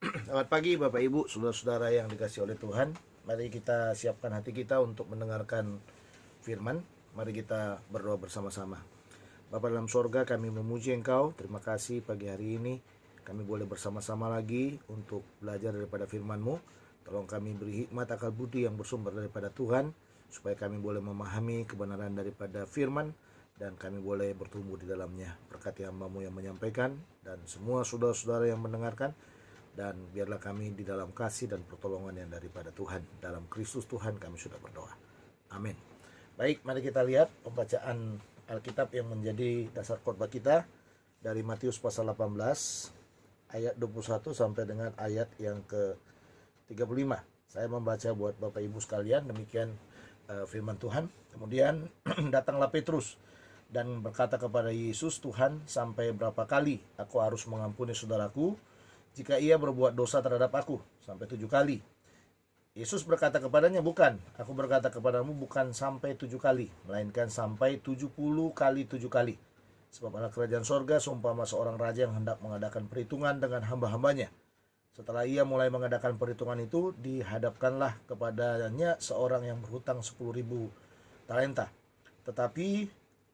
Selamat pagi Bapak Ibu, saudara-saudara yang dikasihi oleh Tuhan. Mari kita siapkan hati kita untuk mendengarkan firman. Mari kita berdoa bersama-sama. Bapa dalam sorga, kami memuji Engkau. Terima kasih pagi hari ini kami boleh bersama-sama lagi untuk belajar daripada firman-Mu. Tolong kami beri hikmat akal budi yang bersumber daripada Tuhan, supaya kami boleh memahami kebenaran daripada firman dan kami boleh bertumbuh di dalamnya. Berkati hamba-Mu yang menyampaikan dan semua saudara-saudara yang mendengarkan. Dan biarlah kami di dalam kasih dan pertolongan yang daripada Tuhan. Dalam Kristus Tuhan kami sudah berdoa. Amin. Baik, mari kita lihat pembacaan Alkitab yang menjadi dasar khotbah kita dari Matius pasal 18 ayat 21 sampai dengan ayat yang ke-35. Saya membaca buat Bapak Ibu sekalian, demikian firman Tuhan. Kemudian datanglah Petrus dan berkata kepada Yesus, "Tuhan, sampai berapa kali aku harus mengampuni saudaraku jika ia berbuat dosa terhadap aku? Sampai 7 kali?" Yesus berkata kepadanya, "Bukan, aku berkata kepadamu bukan sampai 7 kali, melainkan sampai 70 kali 7 kali. Sebab anak kerajaan sorga seumpama seorang raja yang hendak mengadakan perhitungan dengan hamba-hambanya. Setelah ia mulai mengadakan perhitungan itu, dihadapkanlah kepadanya seorang yang berhutang 10.000 talenta. Tetapi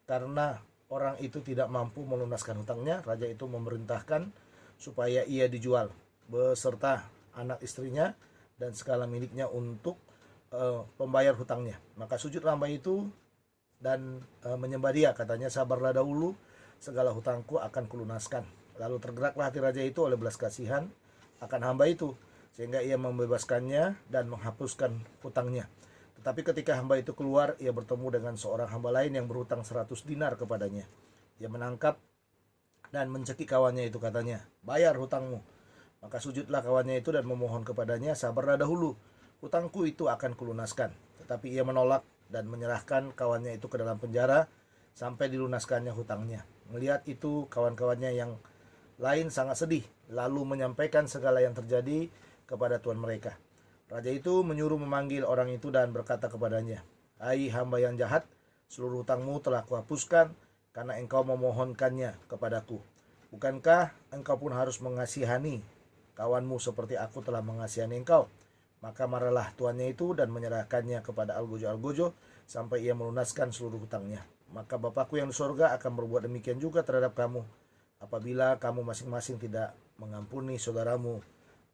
karena orang itu tidak mampu melunaskan hutangnya, raja itu memerintahkan supaya ia dijual beserta anak istrinya dan segala miliknya untuk pembayar hutangnya. Maka sujudlah hamba itu dan menyembah dia, katanya, 'Sabarlah dahulu, segala hutangku akan kulunaskan.' Lalu tergeraklah hati raja itu oleh belas kasihan akan hamba itu, sehingga ia membebaskannya dan menghapuskan hutangnya. Tetapi ketika hamba itu keluar, ia bertemu dengan seorang hamba lain yang berhutang 100 dinar kepadanya. Ia menangkap dan mencekik kawannya itu, katanya, 'Bayar hutangmu.' Maka sujudlah kawannya itu dan memohon kepadanya, 'Sabarlah dahulu, hutangku itu akan kulunaskan.' Tetapi ia menolak dan menyerahkan kawannya itu ke dalam penjara sampai dilunaskannya hutangnya. Melihat itu, kawan-kawannya yang lain sangat sedih, lalu menyampaikan segala yang terjadi kepada tuan mereka. Raja itu menyuruh memanggil orang itu dan berkata kepadanya, 'Hai hamba yang jahat, seluruh hutangmu telah kuhapuskan karena engkau memohonkannya kepadaku. Bukankah engkau pun harus mengasihani kawanmu seperti aku telah mengasihani engkau?' Maka marahlah tuannya itu dan menyerahkannya kepada algojo-algojo sampai ia melunaskan seluruh hutangnya. Maka Bapakku yang di sorga akan berbuat demikian juga terhadap kamu, apabila kamu masing-masing tidak mengampuni saudaramu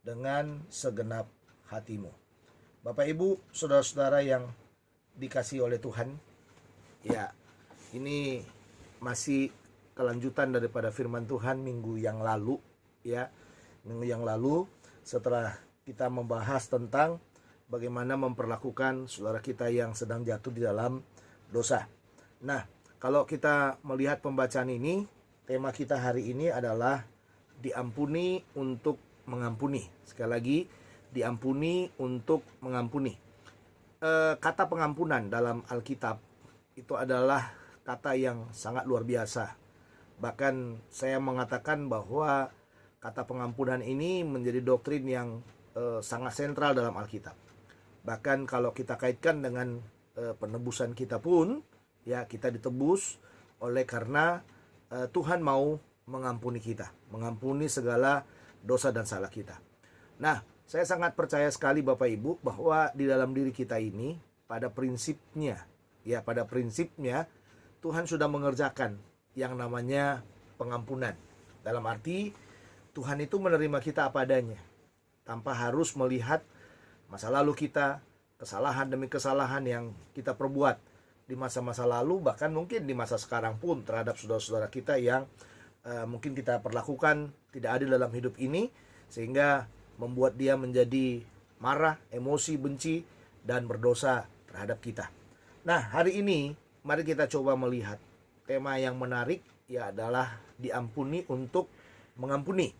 dengan segenap hatimu." Bapak Ibu, saudara-saudara yang dikasihi oleh Tuhan, ya, ini masih kelanjutan daripada firman Tuhan minggu yang lalu, ya. Minggu yang lalu setelah kita membahas tentang bagaimana memperlakukan saudara kita yang sedang jatuh di dalam dosa. Nah, kalau kita melihat pembacaan ini, tema kita hari ini adalah diampuni untuk mengampuni. Sekali lagi, diampuni untuk mengampuni. Kata pengampunan dalam Alkitab itu adalah kata yang sangat luar biasa. Bahkan saya mengatakan bahwa kata pengampunan ini menjadi doktrin yang sangat sentral dalam Alkitab. Bahkan kalau kita kaitkan dengan penebusan kita pun, ya, kita ditebus oleh karena Tuhan mau mengampuni kita, mengampuni segala dosa dan salah kita. Nah, saya sangat percaya sekali Bapak Ibu bahwa di dalam diri kita ini pada prinsipnya Tuhan sudah mengerjakan yang namanya pengampunan. Dalam arti Tuhan itu menerima kita apa adanya, tanpa harus melihat masa lalu kita, kesalahan demi kesalahan yang kita perbuat di masa-masa lalu, bahkan mungkin di masa sekarang pun terhadap saudara-saudara kita yang mungkin kita perlakukan tidak adil dalam hidup ini, sehingga membuat dia menjadi marah, emosi, benci, dan berdosa terhadap kita. Nah, hari ini mari kita coba melihat tema yang menarik, ya, adalah diampuni untuk mengampuni.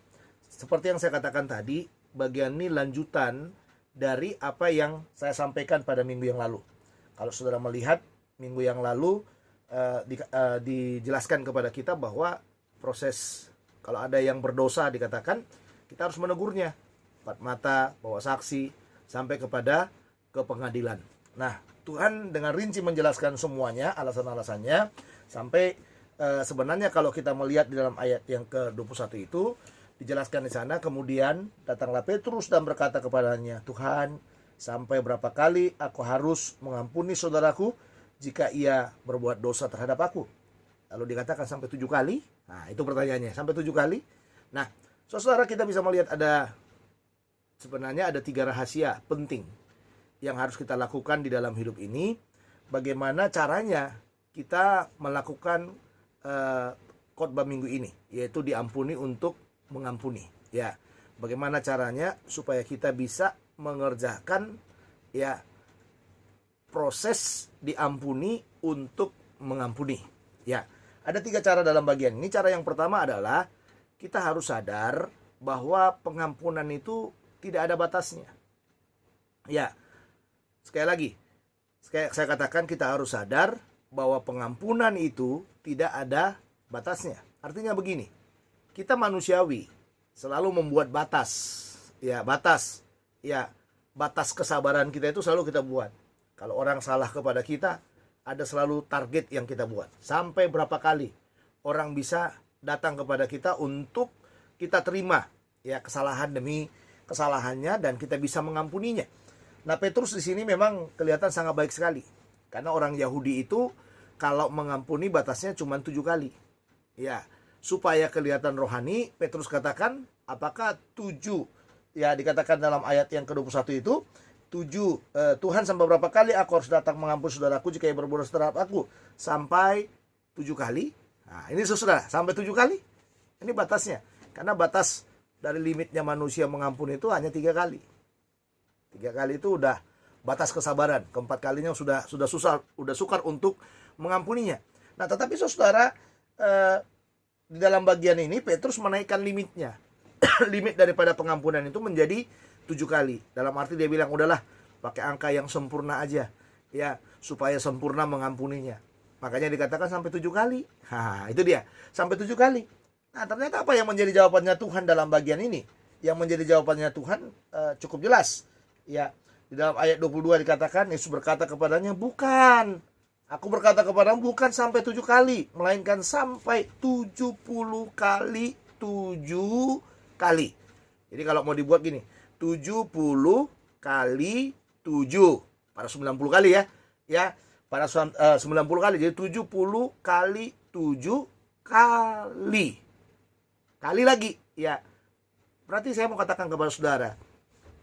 Seperti yang saya katakan tadi, bagian ini lanjutan dari apa yang saya sampaikan pada minggu yang lalu. Kalau saudara melihat minggu yang lalu dijelaskan kepada kita bahwa proses kalau ada yang berdosa dikatakan kita harus menegurnya, empat mata, bawa saksi, sampai kepada ke pengadilan. Nah, Tuhan dengan rinci menjelaskan semuanya, alasan-alasannya, sampai sebenarnya kalau kita melihat di dalam ayat yang ke-21 itu, Dijelaskan di sana, kemudian datanglah Petrus dan berkata kepadanya, Tuhan, sampai berapa kali aku harus mengampuni saudaraku jika ia berbuat dosa terhadap aku? Lalu dikatakan sampai 7 kali. Nah, itu pertanyaannya, sampai 7 kali. Nah, saudara, kita bisa melihat sebenarnya ada 3 rahasia penting yang harus kita lakukan di dalam hidup ini. Bagaimana caranya kita melakukan khotbah minggu ini, yaitu diampuni untuk mengampuni. Ya, bagaimana caranya supaya kita bisa mengerjakan ya proses diampuni untuk mengampuni. Ya, ada 3 cara dalam bagian ini. Cara yang pertama adalah kita harus sadar bahwa pengampunan itu tidak ada batasnya. Ya, sekali lagi, saya katakan kita harus sadar bahwa pengampunan itu tidak ada batasnya. Artinya begini, kita manusiawi selalu membuat batas. Ya, batas kesabaran kita itu selalu kita buat. Kalau orang salah kepada kita, ada selalu target yang kita buat. Sampai berapa kali orang bisa datang kepada kita untuk kita terima ya kesalahan demi kesalahannya dan kita bisa mengampuninya. Nah, Petrus di sini memang kelihatan sangat baik sekali. Karena orang Yahudi itu kalau mengampuni batasnya cuma 7 kali. Ya, supaya kelihatan rohani, Petrus katakan, apakah 7, ya dikatakan dalam ayat yang ke-21 itu, 7, Tuhan sampai berapa kali aku harus datang mengampuni saudaraku jika ia berbuat dosa terhadap aku? Sampai 7 kali. Nah, ini saudara, sampai 7 kali. Ini batasnya. Karena batas dari limitnya manusia mengampuni itu hanya 3 kali. 3 kali itu udah batas kesabaran. Keempat kalinya sudah sukar untuk mengampuninya. Nah, tetapi saudara, di dalam bagian ini Petrus menaikkan limitnya. Limit daripada pengampunan itu menjadi 7 kali. Dalam arti dia bilang, udahlah, pakai angka yang sempurna aja. Ya, supaya sempurna mengampuninya. Makanya dikatakan sampai 7 kali. Itu dia, sampai 7 kali. Nah, ternyata apa yang menjadi jawabannya Tuhan dalam bagian ini? Yang menjadi jawabannya Tuhan cukup jelas. Ya, di dalam ayat 22 dikatakan, Yesus berkata kepadanya, bukan. Aku berkata kepadamu bukan sampai 7 kali, melainkan sampai 70 kali 7 kali. Jadi kalau mau dibuat gini, 70 kali 7. Pada 90 kali ya. Ya, pada 90 kali. Jadi 70 kali 7 kali. Kali lagi. Ya. Berarti saya mau katakan kepada saudara,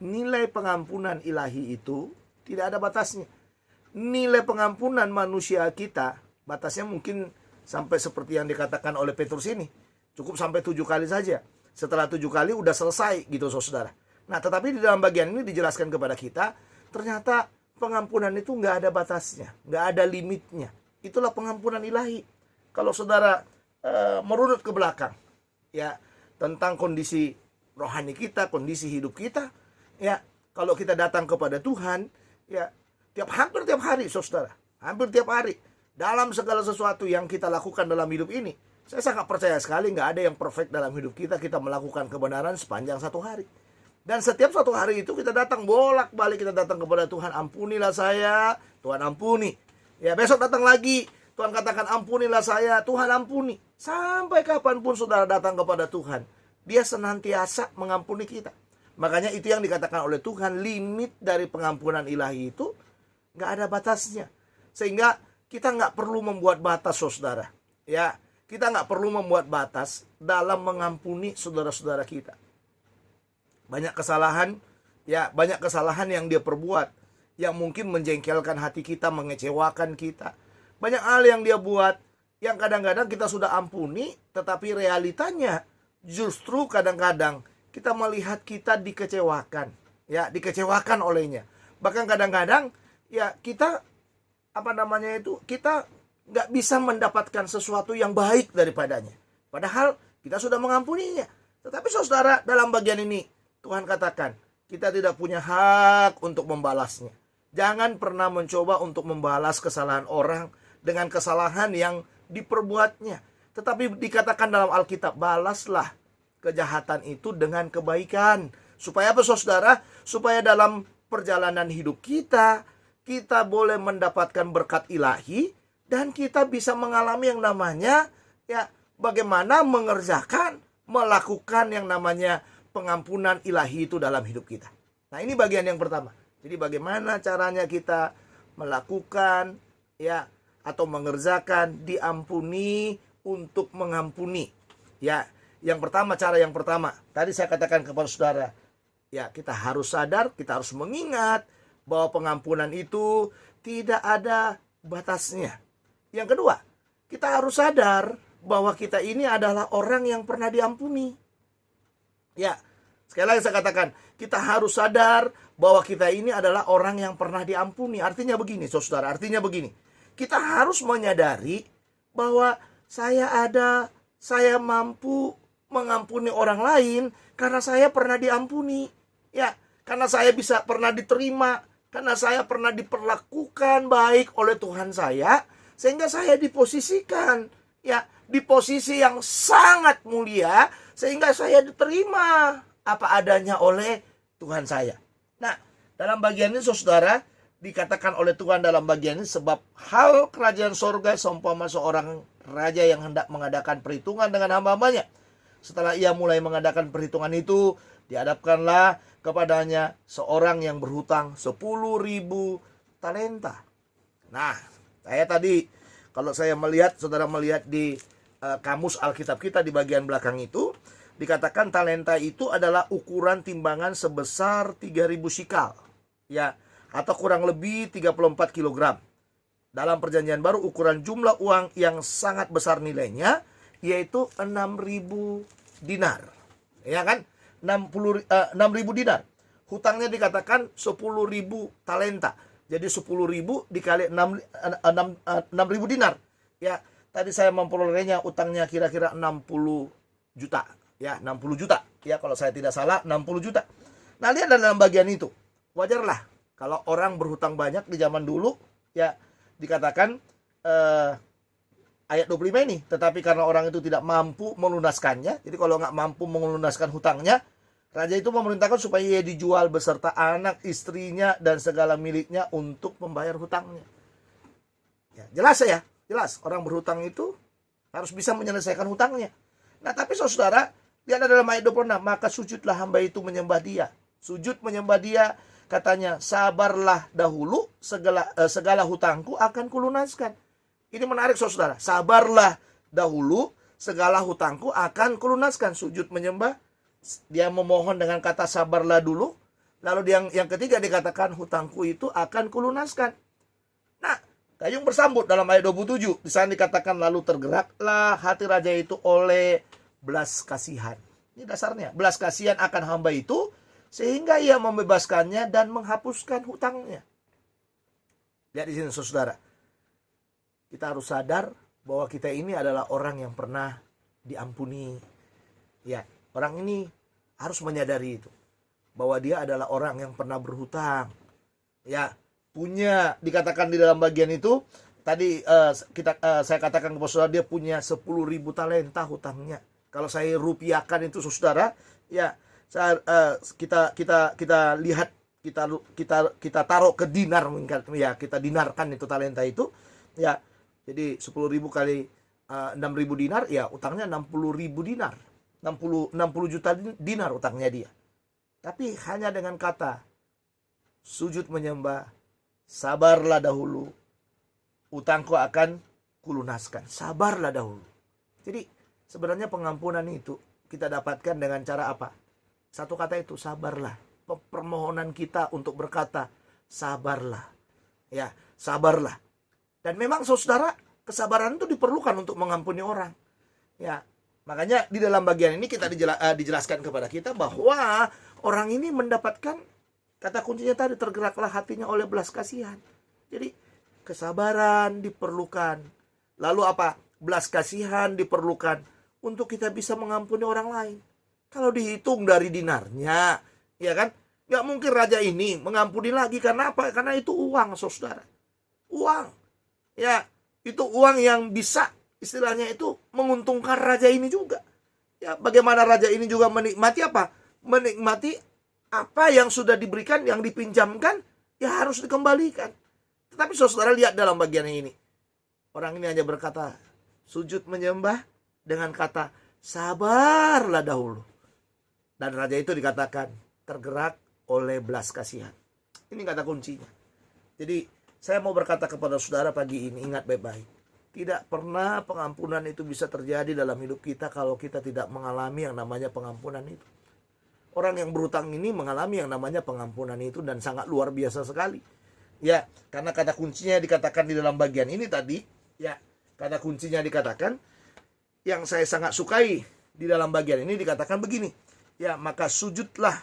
nilai pengampunan ilahi itu tidak ada batasnya. Nilai pengampunan manusia kita, batasnya mungkin sampai seperti yang dikatakan oleh Petrus ini. Cukup sampai 7 kali saja. Setelah 7 kali udah selesai gitu saudara. Nah, tetapi di dalam bagian ini dijelaskan kepada kita, ternyata pengampunan itu nggak ada batasnya, nggak ada limitnya. Itulah pengampunan ilahi. Kalau saudara merunut ke belakang, ya, tentang kondisi rohani kita, kondisi hidup kita, ya, kalau kita datang kepada Tuhan, ya, hampir tiap hari saudara, hampir tiap hari, dalam segala sesuatu yang kita lakukan dalam hidup ini, saya sangat percaya sekali nggak ada yang perfect dalam hidup kita. Kita melakukan kebenaran sepanjang 1 hari. Dan setiap 1 hari itu kita datang bolak-balik, kita datang kepada Tuhan, ampunilah saya, Tuhan ampuni. Ya, besok datang lagi, Tuhan katakan ampunilah saya, Tuhan ampuni. Sampai kapanpun saudara datang kepada Tuhan, Dia senantiasa mengampuni kita. Makanya itu yang dikatakan oleh Tuhan, limit dari pengampunan ilahi itu nggak ada batasnya. Sehingga kita nggak perlu membuat batas saudara. Ya, kita nggak perlu membuat batas dalam mengampuni saudara-saudara kita. Banyak kesalahan, ya, banyak kesalahan yang dia perbuat, yang mungkin menjengkelkan hati kita, mengecewakan kita. Banyak hal yang dia buat, yang kadang-kadang kita sudah ampuni, tetapi realitanya justru kadang-kadang kita melihat kita dikecewakan, ya, dikecewakan olehnya. Bahkan kadang-kadang, ya, kita kita nggak bisa mendapatkan sesuatu yang baik daripadanya. Padahal kita sudah mengampuninya. Tetapi saudara, dalam bagian ini Tuhan katakan, kita tidak punya hak untuk membalasnya. Jangan pernah mencoba untuk membalas kesalahan orang dengan kesalahan yang diperbuatnya. Tetapi dikatakan dalam Alkitab, balaslah kejahatan itu dengan kebaikan. Supaya apa saudara? Supaya dalam perjalanan hidup kita boleh mendapatkan berkat ilahi, dan kita bisa mengalami yang namanya, ya, bagaimana mengerjakan melakukan yang namanya pengampunan ilahi itu dalam hidup kita. Nah, ini bagian yang pertama. Jadi bagaimana caranya kita melakukan ya atau mengerjakan diampuni untuk mengampuni. Ya, cara yang pertama, tadi saya katakan kepada saudara, ya kita harus sadar, kita harus mengingat bahwa pengampunan itu tidak ada batasnya. Yang kedua, kita harus sadar bahwa kita ini adalah orang yang pernah diampuni. Ya, sekali lagi saya katakan, kita harus sadar bahwa kita ini adalah orang yang pernah diampuni. Artinya begini, saudara, artinya begini. Kita harus menyadari bahwa saya mampu mengampuni orang lain karena saya pernah diampuni. Ya, karena saya bisa pernah diterima, karena saya pernah diperlakukan baik oleh Tuhan saya, sehingga saya diposisikan ya di posisi yang sangat mulia, sehingga saya diterima apa adanya oleh Tuhan saya. Nah, dalam bagian ini saudara, dikatakan oleh Tuhan dalam bagian ini, sebab hal kerajaan sorga seumpama seorang raja yang hendak mengadakan perhitungan dengan hamba-hambanya. Setelah ia mulai mengadakan perhitungan itu, dihadapkanlah kepadanya seorang yang berhutang 10.000 talenta. Nah, saya tadi, kalau saya melihat, saudara melihat di kamus Alkitab kita di bagian belakang itu, dikatakan talenta itu adalah ukuran timbangan sebesar 3.000 sikal. Ya, atau kurang lebih 34 kg. Dalam perjanjian baru, ukuran jumlah uang yang sangat besar nilainya yaitu 6.000 dinar. Ya kan? 6.000 dinar. Hutangnya dikatakan 10.000 talenta. Jadi 10.000 dikali 6.000 dinar. Ya, tadi saya memperolehnya, utangnya kira-kira 60 juta. Ya, 60 juta. Ya, kalau saya tidak salah 60 juta. Nah, lihat dalam bagian itu. Wajarlah kalau orang berhutang banyak di zaman dulu, ya dikatakan ayat 25 ini, tetapi karena orang itu tidak mampu melunaskannya, jadi kalau nggak mampu melunaskan hutangnya, raja itu memerintahkan supaya ia dijual beserta anak, istrinya, dan segala miliknya untuk membayar hutangnya. Ya, jelas ya, jelas orang berhutang itu harus bisa menyelesaikan hutangnya. Nah, tapi saudara, lihat dalam ayat 26, maka sujudlah hamba itu menyembah dia. Sujud menyembah dia, katanya, sabarlah dahulu, segala hutangku akan kulunaskan. Ini menarik saudara, sabarlah dahulu, segala hutangku akan kulunaskan. Sujud menyembah, dia memohon dengan kata sabarlah dulu. Lalu yang ketiga dikatakan hutangku itu akan kulunaskan. Nah, Gayung bersambut dalam ayat 27. Di sana dikatakan lalu tergeraklah hati raja itu oleh belas kasihan. Ini dasarnya, belas kasihan akan hamba itu, sehingga ia membebaskannya dan menghapuskan hutangnya. Lihat di sini saudara. Kita harus sadar bahwa kita ini adalah orang yang pernah diampuni. Ya, orang ini harus menyadari itu. Bahwa dia adalah orang yang pernah berhutang. Ya, punya, dikatakan di dalam bagian itu, tadi saya katakan kepada saudara, dia punya 10.000 talenta hutangnya. Kalau saya rupiahkan itu saudara, ya, kita lihat, kita taruh ke dinar, ya kita dinarkan itu talenta itu, ya. Jadi 10.000 kali 6.000 dinar, ya utangnya 60.000 dinar, 60 juta dinar utangnya dia. Tapi hanya dengan kata sujud menyembah, sabarlah dahulu, utangku akan kulunaskan. Sabarlah dahulu. Jadi sebenarnya pengampunan itu kita dapatkan dengan cara apa? Satu kata itu, sabarlah. Permohonan kita untuk berkata, sabarlah. Ya, sabarlah. Dan memang saudara, kesabaran itu diperlukan untuk mengampuni orang. Ya, makanya di dalam bagian ini kita dijelaskan kepada kita bahwa orang ini mendapatkan, kata kuncinya tadi, tergeraklah hatinya oleh belas kasihan. Jadi kesabaran diperlukan. Lalu apa? Belas kasihan diperlukan untuk kita bisa mengampuni orang lain. Kalau dihitung dari dinarnya, ya kan, nggak mungkin raja ini mengampuni lagi. Karena apa? Karena itu uang, saudara. Uang. Ya, itu uang yang bisa, istilahnya itu, menguntungkan raja ini juga. Ya, bagaimana raja ini juga menikmati apa? Menikmati apa yang sudah diberikan, yang dipinjamkan, ya harus dikembalikan. Tetapi saudara lihat dalam bagian ini. Orang ini hanya berkata, sujud menyembah dengan kata, sabarlah dahulu. Dan raja itu dikatakan tergerak oleh belas kasihan. Ini kata kuncinya. Jadi saya mau berkata kepada saudara pagi ini, ingat baik-baik. Tidak pernah pengampunan itu bisa terjadi dalam hidup kita kalau kita tidak mengalami yang namanya pengampunan itu. Orang yang berhutang ini mengalami yang namanya pengampunan itu dan sangat luar biasa sekali. Ya, karena kata kuncinya dikatakan di dalam bagian ini tadi, ya, kata kuncinya dikatakan, yang saya sangat sukai di dalam bagian ini dikatakan begini. Ya, maka sujudlah,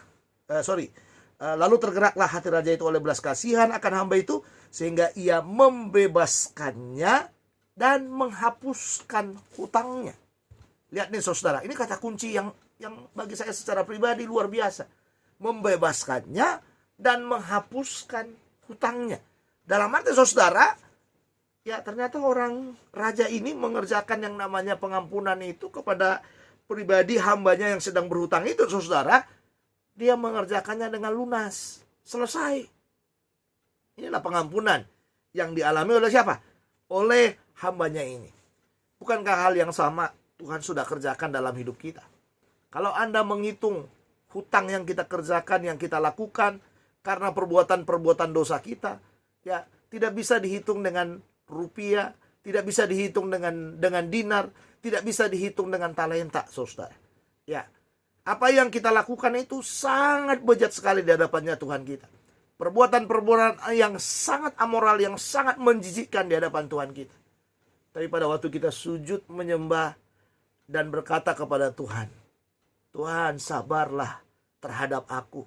lalu tergeraklah hati raja itu oleh belas kasihan akan hamba itu, sehingga ia membebaskannya dan menghapuskan hutangnya. Lihat nih saudara, ini kata kunci yang bagi saya secara pribadi luar biasa. Membebaskannya dan menghapuskan hutangnya. Dalam arti saudara, ya ternyata orang raja ini mengerjakan yang namanya pengampunan itu kepada pribadi hambanya yang sedang berhutang itu saudara. Dia mengerjakannya dengan lunas. Selesai. Inilah pengampunan yang dialami oleh siapa? Oleh hambanya ini. Bukankah hal yang sama Tuhan sudah kerjakan dalam hidup kita? Kalau Anda menghitung hutang yang kita kerjakan, yang kita lakukan karena perbuatan-perbuatan dosa kita, ya tidak bisa dihitung dengan rupiah, tidak bisa dihitung dengan dinar, tidak bisa dihitung dengan talenta, saudara. Ya, apa yang kita lakukan itu sangat bejat sekali di hadapannya Tuhan kita. Perbuatan-perbuatan yang sangat amoral, yang sangat menjijikkan di hadapan Tuhan kita. Tapi pada waktu kita sujud menyembah dan berkata kepada Tuhan, Tuhan sabarlah terhadap aku.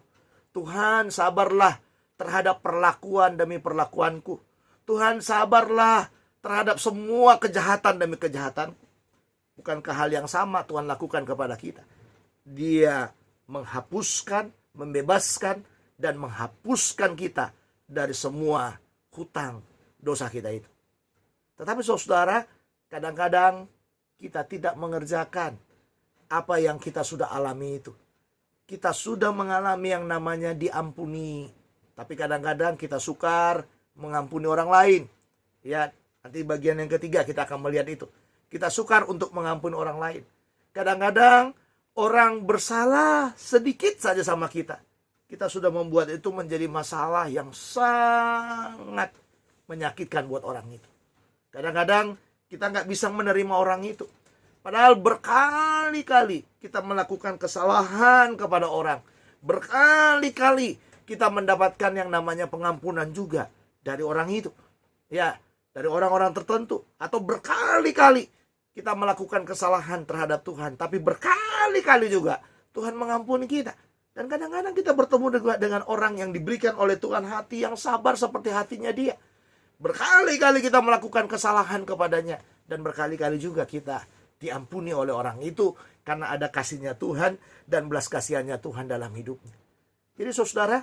Tuhan sabarlah terhadap perlakuan demi perlakuanku. Tuhan sabarlah terhadap semua kejahatan demi kejahatanku. Bukankah hal yang sama Tuhan lakukan kepada kita? Dia menghapuskan, membebaskan, dan menghapuskan kita dari semua hutang dosa kita itu. Tetapi saudara, kadang-kadang kita tidak mengerjakan apa yang kita sudah alami itu. Kita sudah mengalami yang namanya diampuni. Tapi kadang-kadang kita sukar mengampuni orang lain. Ya, nanti bagian yang ketiga kita akan melihat itu. Kita sukar untuk mengampuni orang lain. Kadang-kadang orang bersalah sedikit saja sama kita. Kita sudah membuat itu menjadi masalah yang sangat menyakitkan buat orang itu. Kadang-kadang kita nggak bisa menerima orang itu. Padahal berkali-kali kita melakukan kesalahan kepada orang. Berkali-kali kita mendapatkan yang namanya pengampunan juga dari orang itu. Ya, dari orang-orang tertentu. Atau berkali-kali kita melakukan kesalahan terhadap Tuhan. Tapi berkali-kali juga Tuhan mengampuni kita. Dan kadang-kadang kita bertemu dengan orang yang diberikan oleh Tuhan hati yang sabar seperti hatinya dia. Berkali-kali kita melakukan kesalahan kepadanya. Dan berkali-kali juga kita diampuni oleh orang itu. Karena ada kasihnya Tuhan dan belas kasihannya Tuhan dalam hidupnya. Jadi saudara,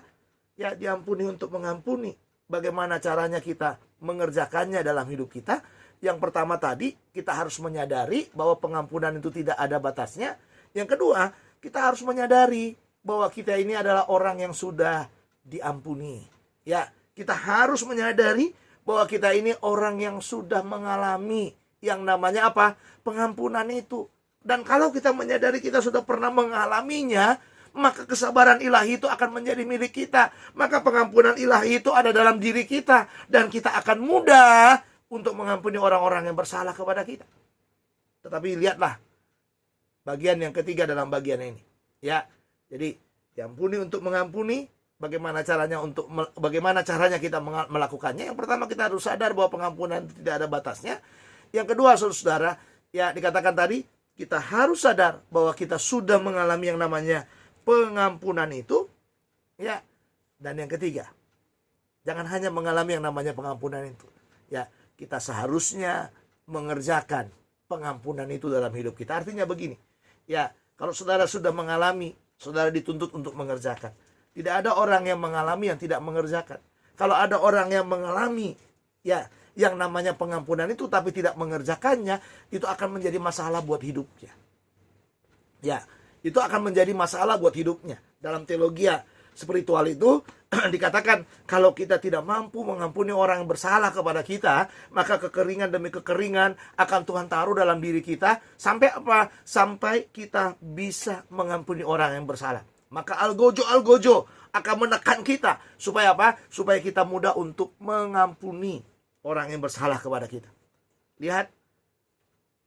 ya diampuni untuk mengampuni. Bagaimana caranya kita mengerjakannya dalam hidup kita? Yang pertama tadi, kita harus menyadari bahwa pengampunan itu tidak ada batasnya. Yang kedua, kita harus menyadari bahwa kita ini adalah orang yang sudah diampuni. Ya, kita harus menyadari bahwa kita ini orang yang sudah mengalami yang namanya apa? Pengampunan itu. Dan kalau kita menyadari kita sudah pernah mengalaminya, maka kesabaran ilahi itu akan menjadi milik kita. Maka pengampunan ilahi itu ada dalam diri kita. Dan kita akan mudah untuk mengampuni orang-orang yang bersalah kepada kita. Tetapi lihatlah bagian yang ketiga dalam bagian ini. Ya, jadi diampuni untuk mengampuni. Bagaimana caranya kita melakukannya? Yang pertama kita harus sadar bahwa pengampunan tidak ada batasnya. Yang kedua saudara, ya dikatakan tadi kita harus sadar bahwa kita sudah mengalami yang namanya pengampunan itu. Ya, dan yang ketiga, jangan hanya mengalami yang namanya pengampunan itu. Ya, kita seharusnya mengerjakan pengampunan itu dalam hidup kita. Artinya begini, ya kalau saudara sudah mengalami, saudara dituntut untuk mengerjakan. Tidak ada orang yang mengalami yang tidak mengerjakan. Kalau ada orang yang mengalami, ya yang namanya pengampunan itu tapi tidak mengerjakannya, itu akan menjadi masalah buat hidupnya. Ya, itu akan menjadi masalah buat hidupnya. Dalam teologi spiritual itu dikatakan kalau kita tidak mampu mengampuni orang yang bersalah kepada kita, maka kekeringan demi kekeringan akan Tuhan taruh dalam diri kita. Sampai apa? Sampai kita bisa mengampuni orang yang bersalah. Maka algojo akan menekan kita. Supaya apa? Supaya kita mudah untuk mengampuni orang yang bersalah kepada kita. Lihat,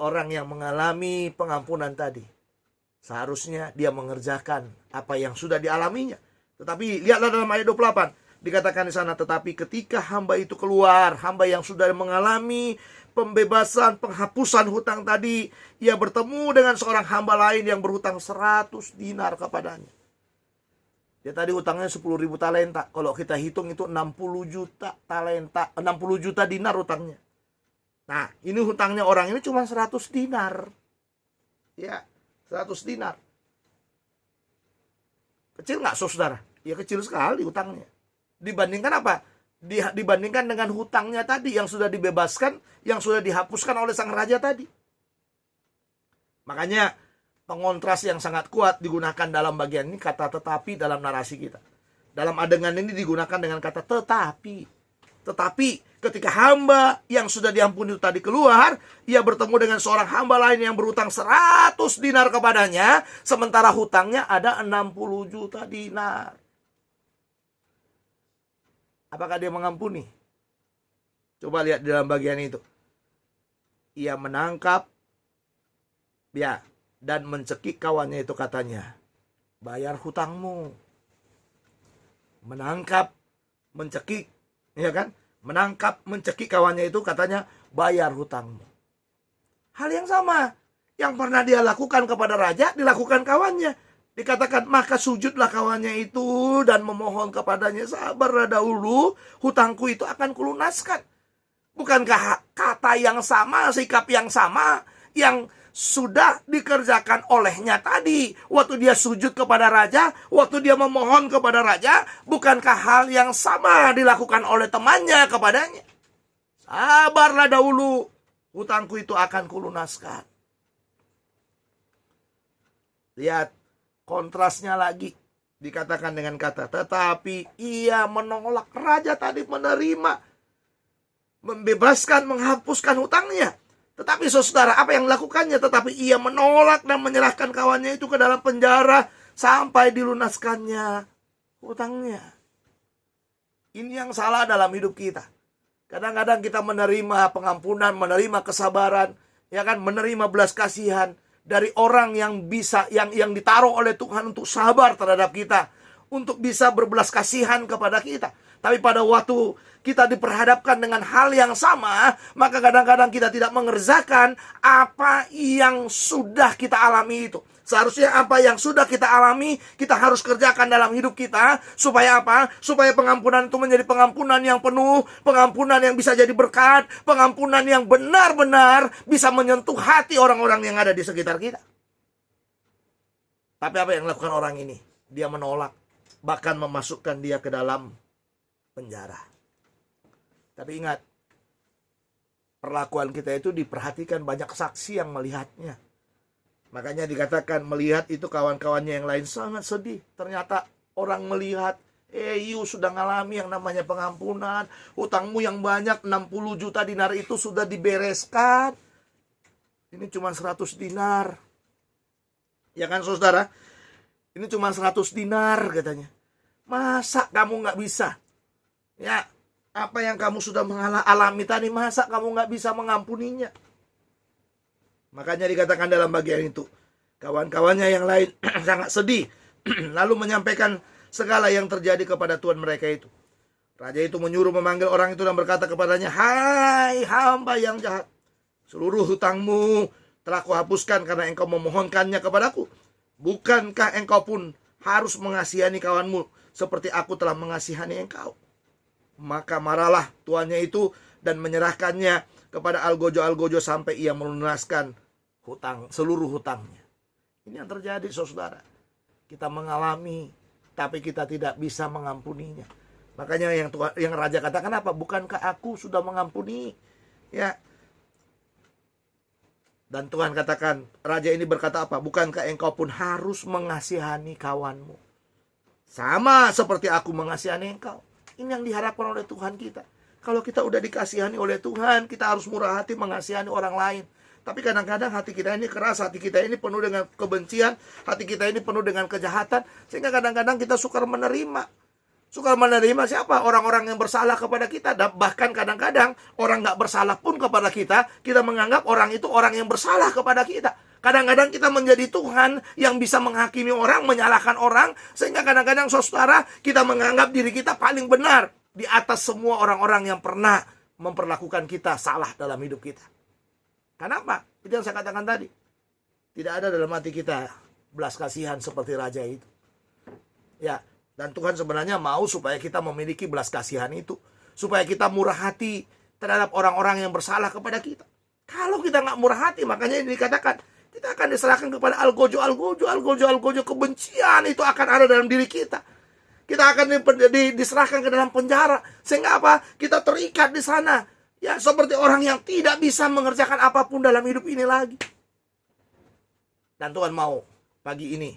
orang yang mengalami pengampunan tadi, seharusnya dia mengerjakan apa yang sudah dialaminya. Tetapi lihatlah dalam ayat 28, dikatakan di sana, tetapi ketika hamba itu keluar, hamba yang sudah mengalami pembebasan, penghapusan hutang tadi, ia bertemu dengan seorang hamba lain yang berhutang 100 dinar kepadanya. Dia tadi hutangnya 10.000 talenta. Kalau kita hitung itu 60 juta talenta, 60 juta dinar hutangnya. Nah, ini hutangnya orang ini cuma 100 dinar. Ya, 100 dinar. Kecil nggak, saudara? Ya kecil sekali hutangnya. Dibandingkan apa? Dibandingkan dengan hutangnya tadi yang sudah dibebaskan, yang sudah dihapuskan oleh sang raja tadi. Makanya pengontras yang sangat kuat digunakan dalam bagian ini kata tetapi dalam narasi kita. Dalam adegan ini digunakan dengan kata tetapi. Tetapi ketika hamba yang sudah diampuni itu tadi keluar, ia bertemu dengan seorang hamba lain yang berhutang 100 dinar kepadanya, sementara hutangnya ada 60 juta dinar. Apakah dia mengampuni? Coba lihat di dalam bagian itu. Ia menangkap ya, dan mencekik kawannya itu, katanya, bayar hutangmu. Menangkap, mencekik, ya kan? Menangkap, mencekik kawannya itu, katanya, bayar hutangmu. Hal yang sama yang pernah dia lakukan kepada raja, dilakukan kawannya. Dikatakan, maka sujudlah kawannya itu dan memohon kepadanya, sabarlah dahulu, hutangku itu akan kulunaskan. Bukankah kata yang sama, sikap yang sama, yang sudah dikerjakan olehnya tadi, waktu dia sujud kepada raja, waktu dia memohon kepada raja, bukankah hal yang sama dilakukan oleh temannya kepadanya? Sabarlah dahulu, hutangku itu akan kulunaskan. Lihat, kontrasnya lagi dikatakan dengan kata tetapi ia menolak. Raja tadi menerima, membebaskan, menghapuskan hutangnya. Tetapi saudara, apa yang dilakukannya? Tetapi ia menolak dan menyerahkan kawannya itu ke dalam penjara sampai dilunaskannya hutangnya. Ini yang salah dalam hidup kita. Kadang-kadang kita menerima pengampunan, menerima kesabaran, ya kan, menerima belas kasihan dari orang yang bisa, yang ditaruh oleh Tuhan untuk sabar terhadap kita, untuk bisa berbelas kasihan kepada kita. Tapi pada waktu kita diperhadapkan dengan hal yang sama, maka kadang-kadang kita tidak mengerjakan apa yang sudah kita alami itu. Seharusnya apa yang sudah kita alami, kita harus kerjakan dalam hidup kita. Supaya apa? Supaya pengampunan itu menjadi pengampunan yang penuh, pengampunan yang bisa jadi berkat, pengampunan yang benar-benar bisa menyentuh hati orang-orang yang ada di sekitar kita. Tapi apa yang dilakukan orang ini? Dia menolak, bahkan memasukkan dia ke dalam penjara. Tapi ingat, perlakuan kita itu diperhatikan banyak saksi yang melihatnya. Makanya dikatakan melihat itu kawan-kawannya yang lain sangat sedih. Ternyata orang melihat, you sudah ngalami yang namanya pengampunan. Hutangmu yang banyak 60 juta dinar itu sudah dibereskan. Ini cuma 100 dinar. Ya kan saudara? Ini cuma 100 dinar katanya. Masa kamu nggak bisa? Ya, apa yang kamu sudah mengalami tadi, masa kamu nggak bisa mengampuninya? Makanya dikatakan dalam bagian itu, kawan-kawannya yang lain sangat sedih, lalu menyampaikan segala yang terjadi kepada tuan mereka itu. Raja itu menyuruh memanggil orang itu dan berkata kepadanya, hai hamba yang jahat, seluruh hutangmu telah kuhapuskan karena engkau memohonkannya kepadaku. Bukankah engkau pun harus mengasihani kawanmu seperti aku telah mengasihani engkau? Maka marahlah tuannya itu dan menyerahkannya kepada algojo sampai ia melunaskan seluruh hutangnya. Ini yang terjadi saudara. Kita mengalami, tapi kita tidak bisa mengampuninya. Makanya yang raja katakan apa? Bukankah aku sudah mengampuni? Ya. Dan Tuhan katakan, raja ini berkata apa? Bukankah engkau pun harus mengasihani kawanmu sama seperti aku mengasihani engkau. Ini yang diharapkan oleh Tuhan kita. Kalau kita udah dikasihani oleh Tuhan, kita harus murah hati mengasihani orang lain. Tapi kadang-kadang hati kita ini keras, hati kita ini penuh dengan kebencian, hati kita ini penuh dengan kejahatan, sehingga kadang-kadang kita sukar menerima. Sukar menerima siapa? Orang-orang yang bersalah kepada kita. Dan bahkan kadang-kadang orang gak bersalah pun kepada kita menganggap orang itu orang yang bersalah kepada kita. Kadang-kadang kita menjadi Tuhan yang bisa menghakimi orang, menyalahkan orang, sehingga kadang-kadang saudara, kita menganggap diri kita paling benar di atas semua orang-orang yang pernah memperlakukan kita salah dalam hidup kita. Kenapa? Itu yang saya katakan tadi. Tidak ada dalam hati kita belas kasihan seperti raja itu. Ya, dan Tuhan sebenarnya mau supaya kita memiliki belas kasihan itu, supaya kita murah hati terhadap orang-orang yang bersalah kepada kita. Kalau kita nggak murah hati, makanya ini dikatakan kita akan diserahkan kepada algojo, kebencian itu akan ada dalam diri kita. Kita akan diserahkan ke dalam penjara, sehingga apa? Kita terikat di sana. Ya, seperti orang yang tidak bisa mengerjakan apapun dalam hidup ini lagi. Dan Tuhan mau pagi ini,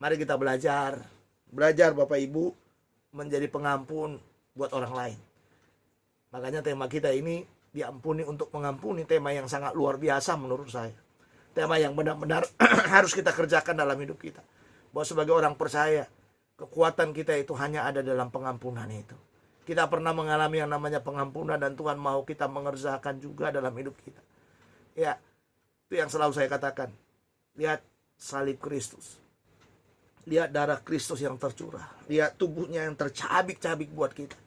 mari kita belajar Bapak Ibu menjadi pengampun buat orang lain. Makanya tema kita ini diampuni untuk mengampuni, tema yang sangat luar biasa menurut saya. Tema yang benar-benar harus kita kerjakan dalam hidup kita. Bahwa sebagai orang percaya, kekuatan kita itu hanya ada dalam pengampunan itu. Kita pernah mengalami yang namanya pengampunan, dan Tuhan mau kita mengerjakan juga dalam hidup kita. Ya, itu yang selalu saya katakan. Lihat salib Kristus. Lihat darah Kristus yang tercurah. Lihat tubuhnya yang tercabik-cabik buat kita.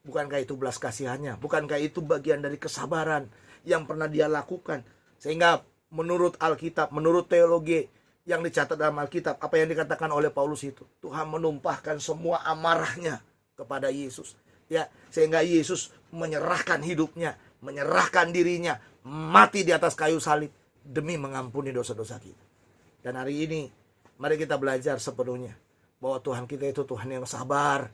Bukankah itu belas kasihannya? Bukankah itu bagian dari kesabaran yang pernah dia lakukan? Sehingga menurut Alkitab, menurut teologi yang dicatat dalam Alkitab, apa yang dikatakan oleh Paulus itu, Tuhan menumpahkan semua amarahnya kepada Yesus. Ya, sehingga Yesus menyerahkan hidupnya, menyerahkan dirinya, mati di atas kayu salib demi mengampuni dosa-dosa kita. Dan hari ini mari kita belajar sepenuhnya bahwa Tuhan kita itu Tuhan yang sabar,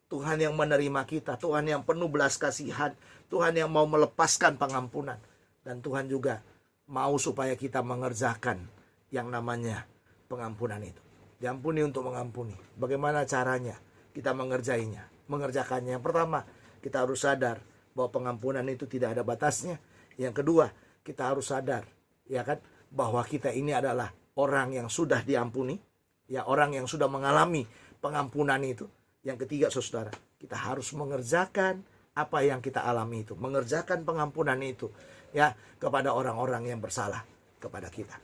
Tuhan yang menerima kita, Tuhan yang penuh belas kasihan, Tuhan yang mau melepaskan pengampunan, dan Tuhan juga mau supaya kita mengerjakan yang namanya pengampunan itu. Diampuni untuk mengampuni. Bagaimana caranya kita mengerjakannya? Yang pertama, kita harus sadar bahwa pengampunan itu tidak ada batasnya. Yang kedua, kita harus sadar, ya kan, bahwa kita ini adalah orang yang sudah diampuni, ya, orang yang sudah mengalami pengampunan itu. Yang ketiga, saudara, kita harus mengerjakan apa yang kita alami itu, mengerjakan pengampunan itu, ya, kepada orang-orang yang bersalah kepada kita.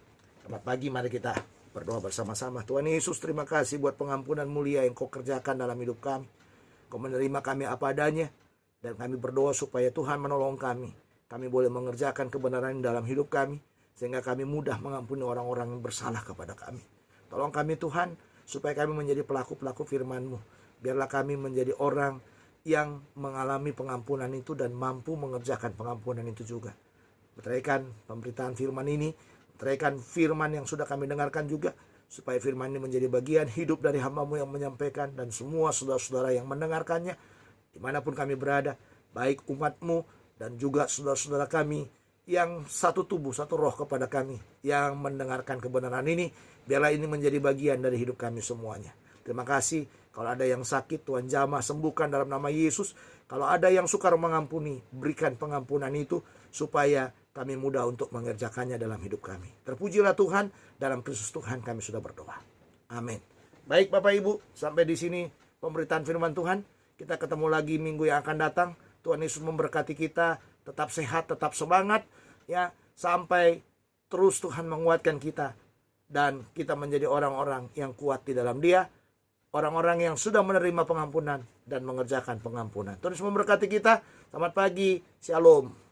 Selamat pagi, mari kita berdoa bersama-sama. Tuhan Yesus, terima kasih buat pengampunan mulia yang Kau kerjakan dalam hidup kami. Kau menerima kami apa adanya, dan kami berdoa supaya Tuhan menolong kami. Kami boleh mengerjakan kebenaran dalam hidup kami, sehingga kami mudah mengampuni orang-orang yang bersalah kepada kami. Tolong kami Tuhan, supaya kami menjadi pelaku-pelaku firman-Mu. Biarlah kami menjadi orang yang mengalami pengampunan itu dan mampu mengerjakan pengampunan itu juga. Berteraikan pemberitaan firman ini, berteraikan firman yang sudah kami dengarkan juga, supaya firman ini menjadi bagian hidup dari hamba-Mu yang menyampaikan, dan semua saudara-saudara yang mendengarkannya, dimanapun kami berada, baik umat-Mu dan juga saudara-saudara kami yang satu tubuh, satu roh kepada kami, yang mendengarkan kebenaran ini, biarlah ini menjadi bagian dari hidup kami semuanya. Terima kasih. Kalau ada yang sakit, Tuhan jamah, sembuhkan dalam nama Yesus. Kalau ada yang sukar mengampuni, berikan pengampunan itu, supaya kami mudah untuk mengerjakannya dalam hidup kami. Terpujilah Tuhan, dalam Kristus Tuhan kami sudah berdoa. Amin. Baik Bapak Ibu, sampai di sini pemberitaan firman Tuhan. Kita ketemu lagi minggu yang akan datang. Tuhan Yesus memberkati kita, tetap sehat, tetap semangat, ya, sampai terus Tuhan menguatkan kita, dan kita menjadi orang-orang yang kuat di dalam Dia, orang-orang yang sudah menerima pengampunan dan mengerjakan pengampunan. Tuhan Yesus memberkati kita. Selamat pagi, shalom.